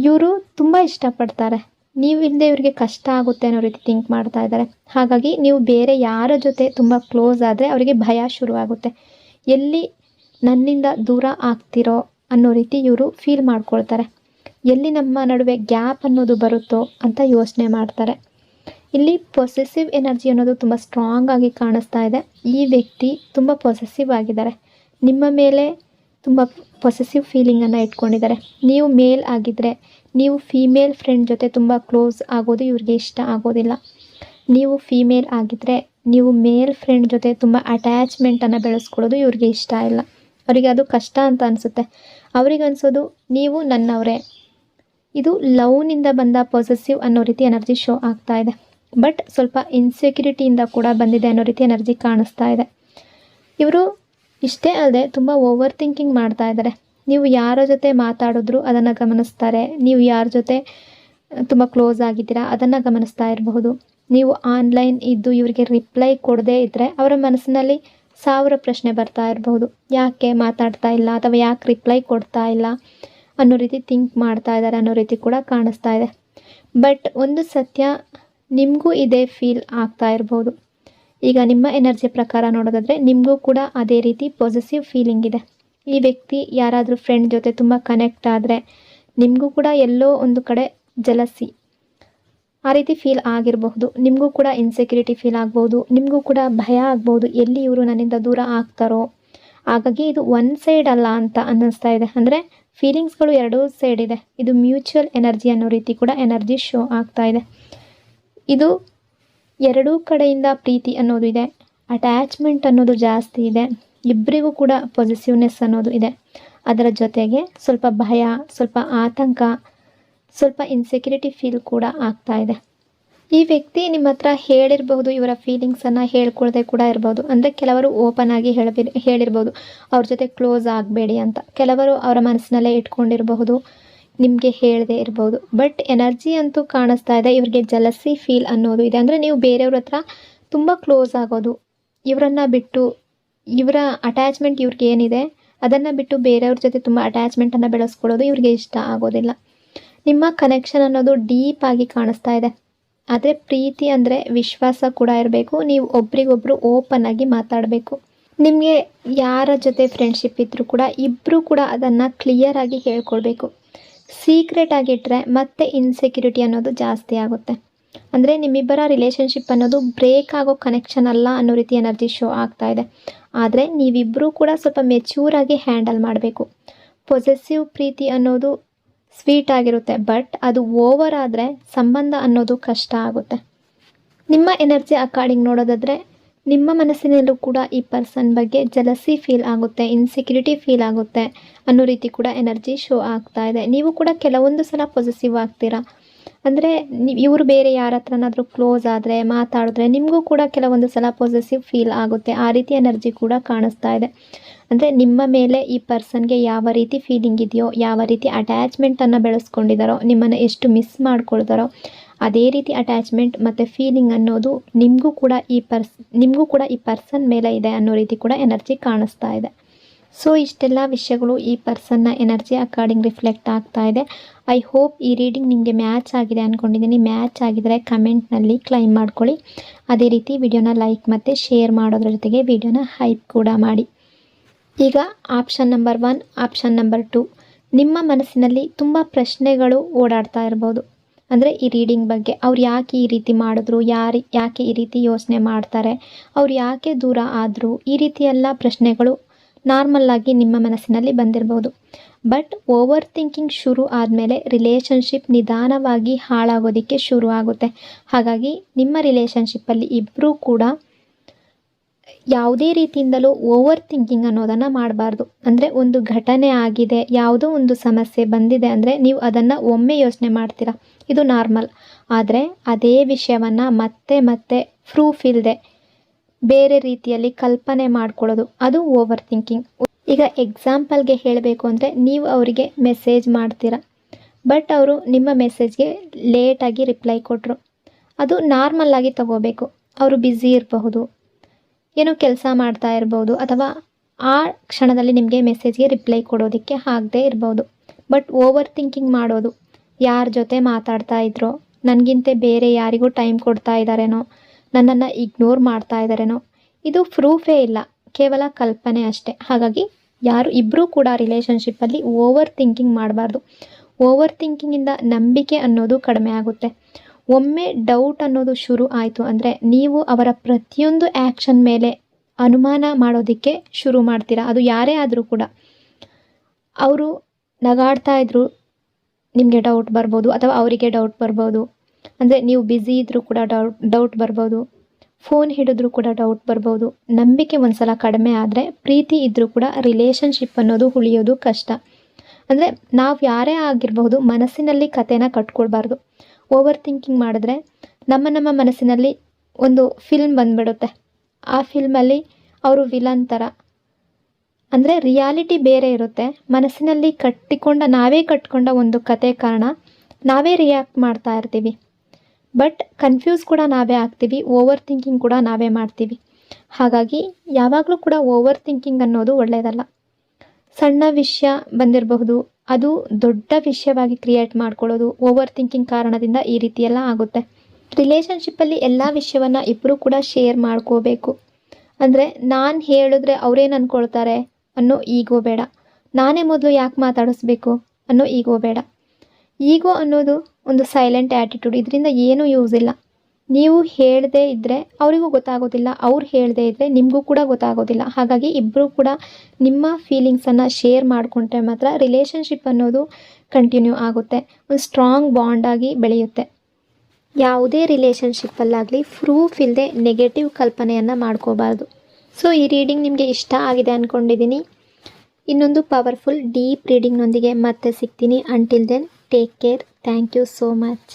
ಇವರು ತುಂಬ ಇಷ್ಟಪಡ್ತಾರೆ, ನೀವು ಇಲ್ಲದೆ ಇವರಿಗೆ ಕಷ್ಟ ಆಗುತ್ತೆ ಅನ್ನೋ ರೀತಿ ಥಿಂಕ್ ಮಾಡ್ತಾ ಇದ್ದಾರೆ. ಹಾಗಾಗಿ ನೀವು ಬೇರೆ ಯಾರ ಜೊತೆ ತುಂಬ ಕ್ಲೋಸ್ ಆದರೆ ಅವರಿಗೆ ಭಯ ಶುರುವಾಗುತ್ತೆ. ಎಲ್ಲಿ ನನ್ನಿಂದ ದೂರ ಆಗ್ತಿರೋ ಅನ್ನೋ ರೀತಿ ಇವರು ಫೀಲ್ ಮಾಡ್ಕೊಳ್ತಾರೆ. ಎಲ್ಲಿ ನಮ್ಮ ನಡುವೆ ಗ್ಯಾಪ್ ಅನ್ನೋದು ಬರುತ್ತೋ ಅಂತ ಯೋಚನೆ ಮಾಡ್ತಾರೆ. ಇಲ್ಲಿ ಪೊಸೆಸಿವ್ ಎನರ್ಜಿ ಅನ್ನೋದು ತುಂಬ ಸ್ಟ್ರಾಂಗ್ ಆಗಿ ಕಾಣಿಸ್ತಾ ಇದೆ. ಈ ವ್ಯಕ್ತಿ ತುಂಬ ಪೊಸೆಸಿವ್ ಆಗಿದ್ದಾರೆ, ನಿಮ್ಮ ಮೇಲೆ ತುಂಬ ಪೊಸೆಸಿವ್ ಫೀಲಿಂಗನ್ನು ಇಟ್ಕೊಂಡಿದ್ದಾರೆ. ನೀವು ಮೇಲ್ ಆಗಿದ್ದರೆ ನೀವು ಫೀಮೇಲ್ ಫ್ರೆಂಡ್ ಜೊತೆ ತುಂಬ ಕ್ಲೋಸ್ ಆಗೋದು ಇವ್ರಿಗೆ ಇಷ್ಟ ಆಗೋದಿಲ್ಲ. ನೀವು ಫೀಮೇಲ್ ಆಗಿದ್ದರೆ ನೀವು ಮೇಲ್ ಫ್ರೆಂಡ್ ಜೊತೆ ತುಂಬ ಅಟ್ಯಾಚ್ಮೆಂಟನ್ನು ಬೆಳೆಸ್ಕೊಳ್ಳೋದು ಇವ್ರಿಗೆ ಇಷ್ಟ ಇಲ್ಲ. ಅವರಿಗೆ ಅದು ಕಷ್ಟ ಅಂತ ಅನಿಸುತ್ತೆ. ಅವ್ರಿಗೆ ಅನಿಸೋದು ನೀವು ನನ್ನವರೇ. ಇದು ಲವ್ನಿಂದ ಬಂದ ಪೊಸೆಸಿವ್ ಅನ್ನೋ ರೀತಿ ಎನರ್ಜಿ ಶೋ ಆಗ್ತಾ ಇದೆ. ಬಟ್ ಸ್ವಲ್ಪ ಇನ್ಸೆಕ್ಯೂರಿಟಿಯಿಂದ ಕೂಡ ಬಂದಿದೆ ಅನ್ನೋ ರೀತಿ ಎನರ್ಜಿ ಕಾಣಿಸ್ತಾ ಇದೆ. ಇವರು ಇಷ್ಟೇ ಅಲ್ಲದೆ ತುಂಬ ಓವರ್ ಥಿಂಕಿಂಗ್ ಮಾಡ್ತಾ ಇದ್ದಾರೆ. ನೀವು ಯಾರ ಜೊತೆ ಮಾತಾಡಿದ್ರು ಅದನ್ನು ಗಮನಿಸ್ತಾರೆ. ನೀವು ಯಾರ ಜೊತೆ ತುಂಬ ಕ್ಲೋಸ್ ಆಗಿದ್ದೀರಾ ಅದನ್ನು ಗಮನಿಸ್ತಾ ಇರಬಹುದು. ನೀವು ಆನ್ಲೈನ್ ಇದ್ದು ಇವರಿಗೆ ರಿಪ್ಲೈ ಕೊಡದೇ ಇದ್ದರೆ ಅವರ ಮನಸ್ಸಿನಲ್ಲಿ 1000 ಪ್ರಶ್ನೆ ಬರ್ತಾ ಇರಬಹುದು. ಯಾಕೆ ಮಾತಾಡ್ತಾ ಇಲ್ಲ, ಅಥವಾ ಯಾಕೆ ರಿಪ್ಲೈ ಕೊಡ್ತಾ ಇಲ್ಲ ಅನ್ನೋ ರೀತಿ ಥಿಂಕ್ ಮಾಡ್ತಾ ಇದ್ದಾರೆ ಅನ್ನೋ ರೀತಿ ಕೂಡ ಕಾಣಿಸ್ತಾ ಇದೆ. ಬಟ್ ಒಂದು ಸತ್ಯ, ನಿಮಗೂ ಇದೇ ಫೀಲ್ ಆಗ್ತಾ ಇರ್ಬೋದು. ಈಗ ನಿಮ್ಮ ಎನರ್ಜಿ ಪ್ರಕಾರ ನೋಡೋದಾದರೆ ನಿಮಗೂ ಕೂಡ ಅದೇ ರೀತಿ ಪೊಸೆಸಿವ್ ಫೀಲಿಂಗ್ ಇದೆ. ಈ ವ್ಯಕ್ತಿ ಯಾರಾದರೂ ಫ್ರೆಂಡ್ ಜೊತೆ ತುಂಬ ಕನೆಕ್ಟ್ ಆದರೆ ನಿಮಗೂ ಕೂಡ ಎಲ್ಲೋ ಒಂದು ಕಡೆ ಜಲಸಿ ಆ ರೀತಿ ಫೀಲ್ ಆಗಿರಬಹುದು. ನಿಮಗೂ ಕೂಡ ಇನ್ಸೆಕ್ಯೂರಿಟಿ ಫೀಲ್ ಆಗ್ಬೋದು, ನಿಮಗೂ ಕೂಡ ಭಯ ಆಗ್ಬೋದು, ಎಲ್ಲಿ ಇವರು ನನ್ನಿಂದ ದೂರ ಆಗ್ತಾರೋ. ಹಾಗಾಗಿ ಇದು ಒನ್ ಸೈಡ್ ಅಲ್ಲ ಅಂತ ಅನ್ನಿಸ್ತಾ ಇದೆ. ಅಂದರೆ ಫೀಲಿಂಗ್ಸ್ಗಳು ಎರಡೂ ಸೈಡ್ ಇದೆ. ಇದು ಮ್ಯೂಚುವಲ್ ಎನರ್ಜಿ ಅನ್ನೋ ರೀತಿ ಕೂಡ ಎನರ್ಜಿ ಶೋ ಆಗ್ತಾ ಇದೆ. ಇದು ಎರಡೂ ಕಡೆಯಿಂದ ಪ್ರೀತಿ ಅನ್ನೋದು ಇದೆ, ಅಟ್ಯಾಚ್ಮೆಂಟ್ ಅನ್ನೋದು ಜಾಸ್ತಿ ಇದೆ, ಇಬ್ಬರಿಗೂ ಕೂಡ ಪೊಸೆಸಿವ್ನೆಸ್ ಅನ್ನೋದು ಇದೆ. ಅದರ ಜೊತೆಗೆ ಸ್ವಲ್ಪ ಭಯ, ಸ್ವಲ್ಪ ಆತಂಕ, ಸ್ವಲ್ಪ ಇನ್ಸೆಕ್ಯೂರಿಟಿ ಫೀಲ್ ಕೂಡ ಆಗ್ತಾ ಇದೆ. ಈ ವ್ಯಕ್ತಿ ನಿಮ್ಮ ಹತ್ರ ಹೇಳಿರಬಹುದು, ಇವರ ಫೀಲಿಂಗ್ಸನ್ನು ಹೇಳ್ಕೊಳ್ದೆ ಕೂಡ ಇರ್ಬೋದು. ಅಂದರೆ ಕೆಲವರು ಓಪನ್ ಆಗಿ ಹೇಳಿರ್ಬೋದು ಅವ್ರ ಜೊತೆ ಕ್ಲೋಸ್ ಆಗಬೇಡಿ ಅಂತ. ಕೆಲವರು ಅವರ ಮನಸ್ಸಿನಲ್ಲೇ ಇಟ್ಕೊಂಡಿರಬಹುದು, ನಿಮಗೆ ಹೇಳದೇ ಇರ್ಬೋದು. ಬಟ್ ಎನರ್ಜಿ ಅಂತೂ ಕಾಣಿಸ್ತಾ ಇದೆ, ಇವ್ರಿಗೆ ಜಲಸಿ ಫೀಲ್ ಅನ್ನೋದು ಇದೆ. ಅಂದರೆ ನೀವು ಬೇರೆಯವ್ರ ಹತ್ರ ತುಂಬ ಕ್ಲೋಸ್ ಆಗೋದು, ಇವರನ್ನು ಬಿಟ್ಟು, ಇವರ ಅಟ್ಯಾಚ್ಮೆಂಟ್ ಇವ್ರಿಗೆ ಏನಿದೆ ಅದನ್ನು ಬಿಟ್ಟು ಬೇರೆಯವ್ರ ಜೊತೆ ತುಂಬ ಅಟ್ಯಾಚ್ಮೆಂಟನ್ನು ಬೆಳೆಸ್ಕೊಳ್ಳೋದು ಇವ್ರಿಗೆ ಇಷ್ಟ ಆಗೋದಿಲ್ಲ. ನಿಮ್ಮ ಕನೆಕ್ಷನ್ ಅನ್ನೋದು ಡೀಪ್ ಆಗಿ ಕಾಣಿಸ್ತಾ ಇದೆ. ಆದರೆ ಪ್ರೀತಿ ಅಂದರೆ ವಿಶ್ವಾಸ ಕೂಡ ಇರಬೇಕು. ನೀವು ಒಬ್ರಿಗೊಬ್ರು ಓಪನ್ ಆಗಿ ಮಾತಾಡಬೇಕು. ನಿಮಗೆ ಯಾರ ಜೊತೆ ಫ್ರೆಂಡ್ಶಿಪ್ ಇದ್ದರೂ ಕೂಡ ಇಬ್ಬರು ಕೂಡ ಅದನ್ನು ಕ್ಲಿಯರ್ ಆಗಿ ಹೇಳ್ಕೊಳ್ಬೇಕು. ಸೀಕ್ರೆಟ್ ಆಗಿಟ್ಟರೆ ಮತ್ತೆ ಇನ್ಸೆಕ್ಯೂರಿಟಿ ಅನ್ನೋದು ಜಾಸ್ತಿ ಆಗುತ್ತೆ. ಅಂದರೆ ನಿಮ್ಮಿಬ್ಬರ ರಿಲೇಷನ್ಶಿಪ್ ಅನ್ನೋದು ಬ್ರೇಕ್ ಆಗೋ ಕನೆಕ್ಷನ್ ಅಲ್ಲ ಅನ್ನೋ ರೀತಿ ಎನರ್ಜಿ ಶೋ ಆಗ್ತಾ ಇದೆ. ಆದರೆ ನೀವಿಬ್ಬರೂ ಕೂಡ ಸ್ವಲ್ಪ ಮೆಚ್ಯೂರ್ ಆಗಿ ಹ್ಯಾಂಡಲ್ ಮಾಡಬೇಕು. ಪೊಸೆಸಿವ್ ಪ್ರೀತಿ ಅನ್ನೋದು ಸ್ವೀಟ್ ಆಗಿರುತ್ತೆ, ಬಟ್ ಅದು ಓವರ್ ಆದರೆ ಸಂಬಂಧ ಅನ್ನೋದು ಕಷ್ಟ ಆಗುತ್ತೆ. ನಿಮ್ಮ ಎನರ್ಜಿ ಅಕಾರ್ಡಿಂಗ್ ನೋಡೋದಾದರೆ ನಿಮ್ಮ ಮನಸ್ಸಿನಲ್ಲೂ ಕೂಡ ಈ ಪರ್ಸನ್ ಬಗ್ಗೆ ಜಲಸಿ ಫೀಲ್ ಆಗುತ್ತೆ, ಇನ್ಸೆಕ್ಯೂರಿಟಿ ಫೀಲ್ ಆಗುತ್ತೆ ಅನ್ನೋ ರೀತಿ ಕೂಡ ಎನರ್ಜಿ ಶೋ ಆಗ್ತಾ ಇದೆ. ನೀವು ಕೂಡ ಕೆಲವೊಂದು ಸಲ ಪೊಸೆಸಿವ್ ಆಗ್ತೀರಾ. ಅಂದರೆ ಇವರು ಬೇರೆ ಯಾರ ಹತ್ರನಾದರೂ ಕ್ಲೋಸ್ ಆದರೆ ಮಾತಾಡಿದ್ರೆ ನಿಮಗೂ ಕೂಡ ಕೆಲವೊಂದು ಸಲ ಪೊಸೆಸಿವ್ ಫೀಲ್ ಆಗುತ್ತೆ. ಆ ರೀತಿ ಎನರ್ಜಿ ಕೂಡ ಕಾಣಿಸ್ತಾ ಇದೆ. ಅಂದರೆ ನಿಮ್ಮ ಮೇಲೆ ಈ ಪರ್ಸನ್ಗೆ ಯಾವ ರೀತಿ ಫೀಲಿಂಗ್ ಇದೆಯೋ, ಯಾವ ರೀತಿ ಅಟ್ಯಾಚ್ಮೆಂಟನ್ನು ಬೆಳೆಸ್ಕೊಂಡಿದ್ದಾರೋ, ನಿಮ್ಮನ್ನು ಎಷ್ಟು ಮಿಸ್ ಮಾಡ್ಕೊಳ್ತಾರೋ ಅದೇ ರೀತಿ ಅಟ್ಯಾಚ್ಮೆಂಟ್ ಮತ್ತು ಫೀಲಿಂಗ್ ಅನ್ನೋದು ನಿಮಗೂ ಕೂಡ ಈ ಪರ್ಸನ್ ಮೇಲೆ ಇದೆ ಅನ್ನೋ ರೀತಿ ಕೂಡ ಎನರ್ಜಿ ಕಾಣಿಸ್ತಾ ಇದೆ. ಸೊ ಇಷ್ಟೆಲ್ಲ ವಿಷಯಗಳು ಈ ಪರ್ಸನ್ನ ಎನರ್ಜಿ ಅಕಾರ್ಡಿಂಗ್ ರಿಫ್ಲೆಕ್ಟ್ ಆಗ್ತಾ ಇದೆ. ಐ ಹೋಪ್ ಈ ರೀಡಿಂಗ್ ನಿಮಗೆ ಮ್ಯಾಚ್ ಆಗಿದೆ ಅಂದ್ಕೊಂಡಿದ್ದೀನಿ. ಮ್ಯಾಚ್ ಆಗಿದರೆ ಕಮೆಂಟ್ನಲ್ಲಿ ಕ್ಲೈಮ್ ಮಾಡ್ಕೊಳ್ಳಿ. ಅದೇ ರೀತಿ ವಿಡಿಯೋನ ಲೈಕ್ ಮತ್ತು ಶೇರ್ ಮಾಡೋದ್ರ ಜೊತೆಗೆ ವಿಡಿಯೋನ ಹೈಪ್ ಕೂಡ ಮಾಡಿ. ಈಗ ಆಪ್ಷನ್ ನಂಬರ್ 1, ಆಪ್ಷನ್ ನಂಬರ್ 2, ನಿಮ್ಮ ಮನಸ್ಸಿನಲ್ಲಿ ತುಂಬ ಪ್ರಶ್ನೆಗಳು ಓಡಾಡ್ತಾ ಇರ್ಬೋದು. ಅಂದರೆ ಈ ರೀಡಿಂಗ್ ಬಗ್ಗೆ ಅವ್ರು ಯಾಕೆ ಈ ರೀತಿ ಮಾಡಿದ್ರು, ಯಾಕೆ ಈ ರೀತಿ ಯೋಚನೆ ಮಾಡ್ತಾರೆ, ಅವ್ರು ಯಾಕೆ ದೂರ ಆದರು, ಈ ರೀತಿ ಎಲ್ಲ ಪ್ರಶ್ನೆಗಳು ನಾರ್ಮಲ್ಲಾಗಿ ನಿಮ್ಮ ಮನಸ್ಸಿನಲ್ಲಿ ಬಂದಿರ್ಬೋದು. ಬಟ್ ಓವರ್ ಥಿಂಕಿಂಗ್ ಶುರು ಆದಮೇಲೆ ರಿಲೇಷನ್ಶಿಪ್ ನಿಧಾನವಾಗಿ ಹಾಳಾಗೋದಕ್ಕೆ ಶುರು ಆಗುತ್ತೆ. ಹಾಗಾಗಿ ನಿಮ್ಮ ರಿಲೇಷನ್ಶಿಪ್ಪಲ್ಲಿ ಇಬ್ಬರೂ ಕೂಡ ಯಾವುದೇ ರೀತಿಯಿಂದಲೂ ಓವರ್ ಥಿಂಕಿಂಗ್ ಅನ್ನೋದನ್ನು ಮಾಡಬಾರ್ದು. ಅಂದರೆ ಒಂದು ಘಟನೆ ಆಗಿದೆ, ಯಾವುದೋ ಒಂದು ಸಮಸ್ಯೆ ಬಂದಿದೆ ಅಂದರೆ ನೀವು ಅದನ್ನು ಒಮ್ಮೆ ಯೋಚನೆ ಮಾಡ್ತೀರಾ, ಇದು ನಾರ್ಮಲ್. ಆದರೆ ಅದೇ ವಿಷಯವನ್ನು ಮತ್ತೆ ಮತ್ತೆ ಪ್ರೂಫ್ ಇಲ್ಲದೆ ಬೇರೆ ರೀತಿಯಲ್ಲಿ ಕಲ್ಪನೆ ಮಾಡ್ಕೊಳ್ಳೋದು, ಅದು ಓವರ್ ಥಿಂಕಿಂಗ್. ಈಗ ಎಕ್ಸಾಂಪಲ್ಗೆ ಹೇಳಬೇಕು ಅಂದರೆ, ನೀವು ಅವರಿಗೆ ಮೆಸೇಜ್ ಮಾಡ್ತೀರಾ, ಬಟ್ ಅವರು ನಿಮ್ಮ ಮೆಸೇಜ್ಗೆ ಲೇಟಾಗಿ ರಿಪ್ಲೈ ಕೊಟ್ಟರು. ಅದು ನಾರ್ಮಲ್ಲಾಗಿ ತಗೋಬೇಕು. ಅವರು ಬ್ಯುಸಿ ಇರಬಹುದು, ಏನೋ ಕೆಲಸ ಮಾಡ್ತಾ ಇರ್ಬೋದು, ಅಥವಾ ಆ ಕ್ಷಣದಲ್ಲಿ ನಿಮಗೆ ಮೆಸೇಜ್ಗೆ ರಿಪ್ಲೈ ಕೊಡೋದಕ್ಕೆ ಆಗದೆ ಇರ್ಬೋದು. ಬಟ್ ಓವರ್ ಥಿಂಕಿಂಗ್ ಮಾಡೋದು, ಯಾರ ಜೊತೆ ಮಾತಾಡ್ತಾ ಇದ್ರೋ, ನನಗಿಂತ ಬೇರೆ ಯಾರಿಗೂ ಟೈಮ್ ಕೊಡ್ತಾ ಇದ್ದಾರೇನೋ, ನನ್ನನ್ನು ಇಗ್ನೋರ್ ಮಾಡ್ತಾ ಇದ್ದಾರೇನೋ, ಇದು ಪ್ರೂಫೇ ಇಲ್ಲ, ಕೇವಲ ಕಲ್ಪನೆ ಅಷ್ಟೇ. ಹಾಗಾಗಿ ಇಬ್ಬರೂ ಕೂಡ ರಿಲೇಷನ್ಶಿಪ್ಪಲ್ಲಿ ಓವರ್ ಥಿಂಕಿಂಗ್ ಮಾಡಬಾರ್ದು. ಓವರ್ ಥಿಂಕಿಂಗಿಂದ ನಂಬಿಕೆ ಅನ್ನೋದು ಕಡಿಮೆ ಆಗುತ್ತೆ. ಒಮ್ಮೆ ಡೌಟ್ ಅನ್ನೋದು ಶುರು ಆಯಿತು ಅಂದರೆ ನೀವು ಅವರ ಪ್ರತಿಯೊಂದು ಆ್ಯಕ್ಷನ್ ಮೇಲೆ ಅನುಮಾನ ಮಾಡೋದಕ್ಕೆ ಶುರು ಮಾಡ್ತೀರಾ. ಅದು ಯಾರೇ ಆದರೂ ಕೂಡ. ಅವರು ನಗಾಡ್ತಾ ಇದ್ರು ನಿಮಗೆ ಡೌಟ್ ಬರ್ಬೋದು, ಅಥವಾ ಅವರಿಗೆ ಡೌಟ್ ಬರ್ಬೋದು. ಅಂದರೆ ನೀವು ಬ್ಯುಸಿ ಇದ್ದರೂ ಕೂಡ ಡೌಟ್ ಬರ್ಬೋದು, ಫೋನ್ ಹಿಡಿದ್ರೂ ಕೂಡ ಡೌಟ್ ಬರ್ಬೋದು. ನಂಬಿಕೆ ಒಂದು ಸಲ ಕಡಿಮೆ ಆದರೆ ಪ್ರೀತಿ ಇದ್ದರೂ ಕೂಡ ರಿಲೇಷನ್ಶಿಪ್ ಅನ್ನೋದು ಉಳಿಯೋದು ಕಷ್ಟ. ಅಂದರೆ ನಾವು ಯಾರೇ ಆಗಿರಬಹುದು, ಮನಸ್ಸಿನಲ್ಲಿ ಕಥೆನ ಕಟ್ಕೊಳ್ಬಾರ್ದು. ಓವರ್ ಥಿಂಕಿಂಗ್ ಮಾಡಿದ್ರೆ ನಮ್ಮ ಮನಸ್ಸಿನಲ್ಲಿ ಒಂದು ಫಿಲ್ಮ್ ಬಂದುಬಿಡುತ್ತೆ. ಆ ಫಿಲ್ಮಲ್ಲಿ ಅವರು ವಿಲನ್ ಥರ, ಅಂದರೆ ರಿಯಾಲಿಟಿ ಬೇರೆ ಇರುತ್ತೆ. ಮನಸ್ಸಿನಲ್ಲಿ ನಾವೇ ಕಟ್ಕೊಂಡ ಒಂದು ಕತೆ ಕಾರಣ ನಾವೇ ರಿಯಾಕ್ಟ್ ಮಾಡ್ತಾ ಇರ್ತೀವಿ. ಬಟ್ ಕನ್ಫ್ಯೂಸ್ ಕೂಡ ನಾವೇ ಆಗ್ತೀವಿ, ಓವರ್ ಥಿಂಕಿಂಗ್ ಕೂಡ ನಾವೇ ಮಾಡ್ತೀವಿ. ಹಾಗಾಗಿ ಯಾವಾಗಲೂ ಕೂಡ ಓವರ್ ಥಿಂಕಿಂಗ್ ಅನ್ನೋದು ಒಳ್ಳೆಯದಲ್ಲ. ಸಣ್ಣ ವಿಷಯ ಬಂದಿರಬಹುದು, ಅದು ದೊಡ್ಡ ವಿಷಯವಾಗಿ ಕ್ರಿಯೇಟ್ ಮಾಡ್ಕೊಳ್ಳೋದು ಓವರ್ ಥಿಂಕಿಂಗ್ ಕಾರಣದಿಂದ ಈ ರೀತಿಯೆಲ್ಲ ಆಗುತ್ತೆ. ರಿಲೇಷನ್ಶಿಪ್ಪಲ್ಲಿ ಎಲ್ಲ ವಿಷಯವನ್ನು ಇಬ್ಬರು ಕೂಡ ಶೇರ್ ಮಾಡ್ಕೋಬೇಕು. ಅಂದರೆ ನಾನು ಹೇಳಿದ್ರೆ ಅವರೇನು ಅಂದ್ಕೊಳ್ತಾರೆ ಅನ್ನೋ ಈಗೋ ಬೇಡ, ನಾನೇ ಮೊದಲು ಯಾಕೆ ಮಾತಾಡಿಸ್ಬೇಕು ಅನ್ನೋ ಈಗೋ ಬೇಡ. ಈಗೋ ಅನ್ನೋದು ಒಂದು ಸೈಲೆಂಟ್ ಆ್ಯಟಿಟ್ಯೂಡ್, ಇದರಿಂದ ಏನೂ ಯೂಸ್ ಇಲ್ಲ. ನೀವು ಹೇಳದೇ ಇದ್ದರೆ ಅವರಿಗೂ ಗೊತ್ತಾಗೋದಿಲ್ಲ, ಅವ್ರು ಹೇಳದೇ ಇದ್ದರೆ ನಿಮಗೂ ಕೂಡ ಗೊತ್ತಾಗೋದಿಲ್ಲ. ಹಾಗಾಗಿ ಇಬ್ಬರು ಕೂಡ ನಿಮ್ಮ ಫೀಲಿಂಗ್ಸನ್ನು ಶೇರ್ ಮಾಡಿಕೊಂಡ್ರೆ ಮಾತ್ರ ರಿಲೇಷನ್ಶಿಪ್ ಅನ್ನೋದು ಕಂಟಿನ್ಯೂ ಆಗುತ್ತೆ, ಒಂದು ಸ್ಟ್ರಾಂಗ್ ಬಾಂಡಾಗಿ ಬೆಳೆಯುತ್ತೆ. ಯಾವುದೇ ರಿಲೇಷನ್ಶಿಪ್ಪಲ್ಲಾಗಲಿ ಪ್ರೂಫ್ ಇಲ್ಲದೆ ನೆಗೆಟಿವ್ ಕಲ್ಪನೆಯನ್ನು ಮಾಡ್ಕೋಬಾರ್ದು. ಸೊ ಈ ರೀಡಿಂಗ್ ನಿಮಗೆ ಇಷ್ಟ ಆಗಿದೆ ಅಂದ್ಕೊಂಡಿದ್ದೀನಿ. ಇನ್ನೊಂದು ಪವರ್ಫುಲ್ ಡೀಪ್ ರೀಡಿಂಗ್ನೊಂದಿಗೆ ಮತ್ತೆ ಸಿಗ್ತೀನಿ. Until then take care. Thank you so much.